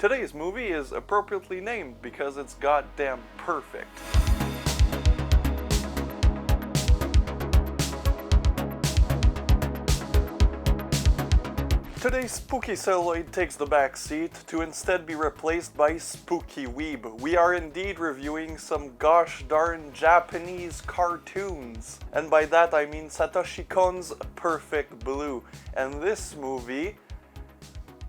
Today's movie is appropriately named because it's goddamn perfect. Today's spooky celluloid takes the back seat to instead be replaced by Spooky Weeb. We are indeed reviewing some gosh darn Japanese cartoons. And by that I mean Satoshi Kon's Perfect Blue. And this movie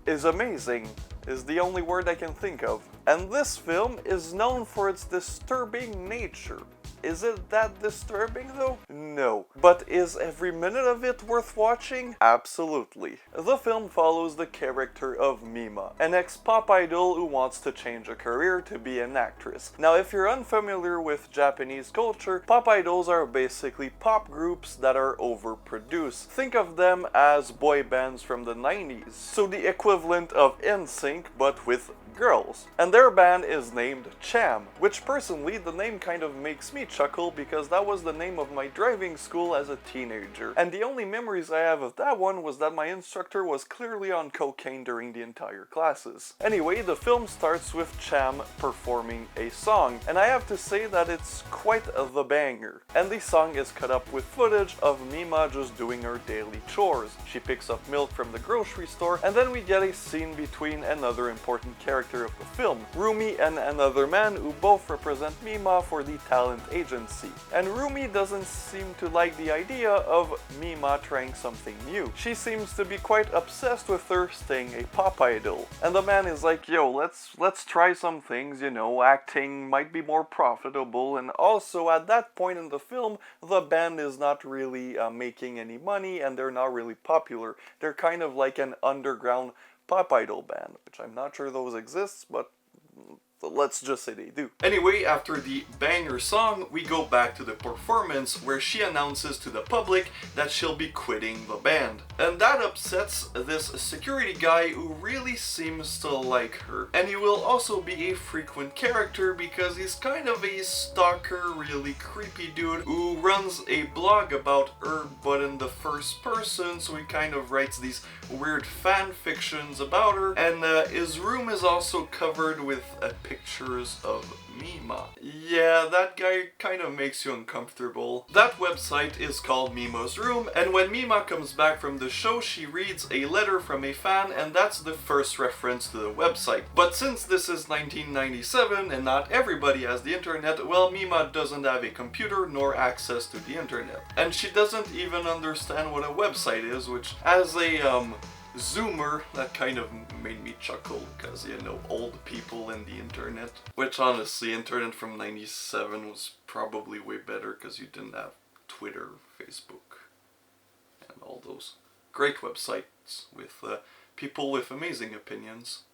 is amazing, is the only word I can think of. And this film is known for its disturbing nature. Is it that disturbing though? No. But is every minute of it worth watching? Absolutely. The film follows the character of Mima, an ex-pop idol who wants to change a career to be an actress. Now if you're unfamiliar with Japanese culture, pop idols are basically pop groups that are overproduced. Think of them as boy bands from the 90s. So the equivalent of NSYNC but with girls. And their band is named Cham, which personally the name kind of makes me chuckle because that was the name of my driving school as a teenager. And the only memories I have of that one was that my instructor was clearly on cocaine during the entire classes. Anyway, the film starts with Cham performing a song, and I have to say that it's quite the banger. And the song is cut up with footage of Mima just doing her daily chores. She picks up milk from the grocery store, and then we get a scene between another important character of the film, Rumi, and another man who both represent Mima for the talent agency. And Rumi doesn't seem to like the idea of Mima trying something new. She seems to be quite obsessed with her staying a pop idol. And the man is like, yo, let's try some things, you know, acting might be more profitable. And also at that point in the film, the band is not really making any money and they're not really popular. They're kind of like an underground pop idol band, which I'm not sure those exist, but let's just say they do. Anyway, after the banger song, we go back to the performance where she announces to the public that she'll be quitting the band. And that upsets this security guy who really seems to like her. And he will also be a frequent character because he's kind of a stalker, really creepy dude who runs a blog about her but in the first person, so he kind of writes these weird fan fictions about her. And his room is also covered with pictures of Mima. Yeah, that guy kind of makes you uncomfortable. That website is called Mima's Room, and when Mima comes back from the show, she reads a letter from a fan, and that's the first reference to the website. But since this is 1997 and not everybody has the internet, well, Mima doesn't have a computer nor access to the internet. And she doesn't even understand what a website is, which as a Zoomer, that kind of made me chuckle, because, you know, old people and the internet. Which, honestly, internet from 97 was probably way better, because you didn't have Twitter, Facebook, and all those great websites with people with amazing opinions.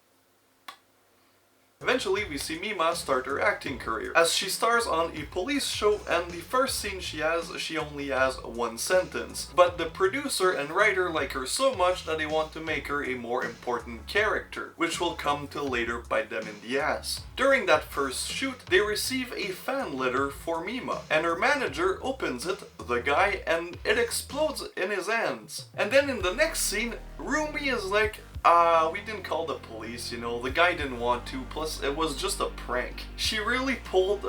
Eventually, we see Mima start her acting career, as she stars on a police show, and the first scene she only has one sentence. But the producer and writer like her so much that they want to make her a more important character, which will come to later bite them in the ass. During that first shoot, they receive a fan letter for Mima, and her manager opens it, the guy, and it explodes in his hands. And then in the next scene, Rumi is like, we didn't call the police, you know, the guy didn't want to, plus it was just a prank. She really pulled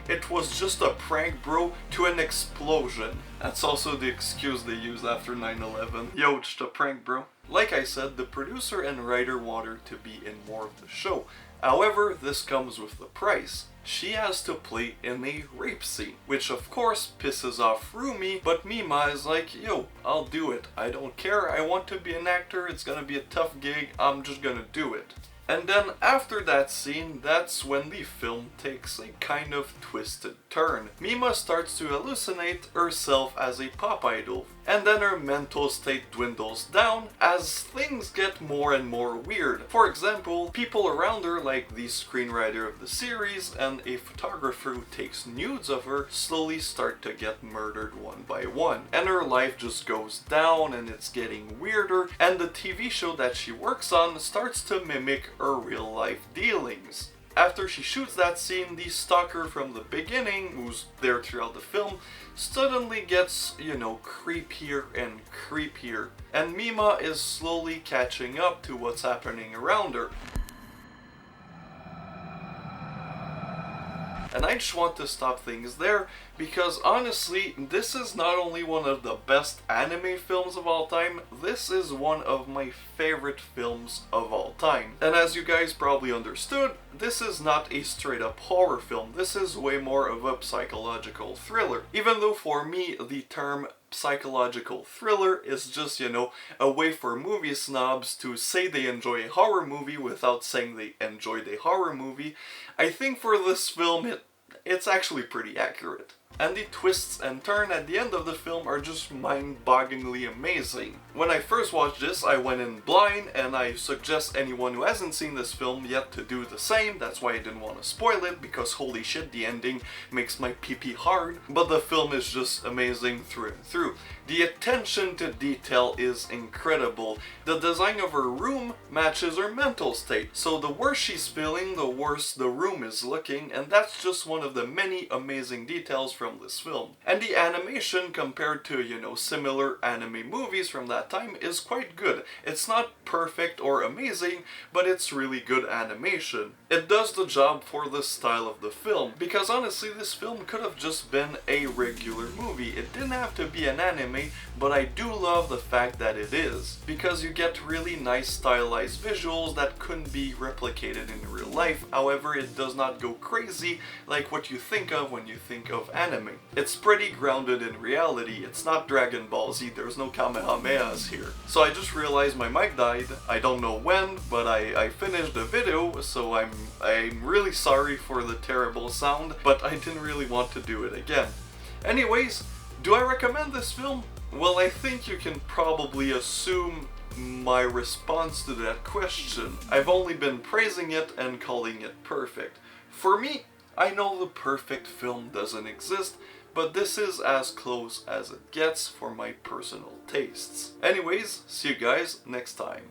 it was just a prank, bro, to an explosion. That's also the excuse they used after 9/11. Yo, just a prank, bro. Like I said, the producer and writer want her to be in more of the show. However, this comes with the price. She has to play in a rape scene, which of course pisses off Rumi, but Mima is like, yo, I'll do it. I don't care, I want to be an actor, it's gonna be a tough gig, I'm just gonna do it. And then after that scene, that's when the film takes a kind of twisted turn. Mima starts to hallucinate herself as a pop idol, and then her mental state dwindles down as things get more and more weird. For example, people around her, like the screenwriter of the series and a photographer who takes nudes of her, slowly start to get murdered one by one. And her life just goes down and it's getting weirder, and the TV show that she works on starts to mimic her real life dealings. After she shoots that scene, the stalker from the beginning, who's there throughout the film, suddenly gets, you know, creepier and creepier. And Mima is slowly catching up to what's happening around her. And I just want to stop things there because honestly, this is not only one of the best anime films of all time, this is one of my favorite films of all time. And as you guys probably understood, this is not a straight up horror film, this is way more of a psychological thriller. Even though for me, the term psychological thriller is just, you know, a way for movie snobs to say they enjoy a horror movie without saying they enjoyed a horror movie, I think for this film it's actually pretty accurate. And the twists and turns at the end of the film are just mind-bogglingly amazing. When I first watched this, I went in blind, and I suggest anyone who hasn't seen this film yet to do the same. That's why I didn't want to spoil it, because holy shit, the ending makes my pee-pee hard. But the film is just amazing through and through. The attention to detail is incredible. The design of her room matches her mental state. So the worse she's feeling, the worse the room is looking, and that's just one of the many amazing details from this film. And the animation compared to, you know, similar anime movies from that time is quite good. It's not perfect or amazing, but it's really good animation. It does the job for the style of the film, because honestly this film could have just been a regular movie. It didn't have to be an anime, but I do love the fact that it is, because you get really nice stylized visuals that couldn't be replicated in real life. However, it does not go crazy like what you think of when you think of anime. It's pretty grounded in reality. It's not Dragon Ball Z, there's no Kamehamehas here. So I just realized my mic died. I don't know when, but I finished the video, so I'm really sorry for the terrible sound, but I didn't really want to do it again. Anyways, do I recommend this film? Well, I think you can probably assume my response to that question. I've only been praising it and calling it perfect. For me, I know the perfect film doesn't exist, but this is as close as it gets for my personal tastes. Anyways, see you guys next time.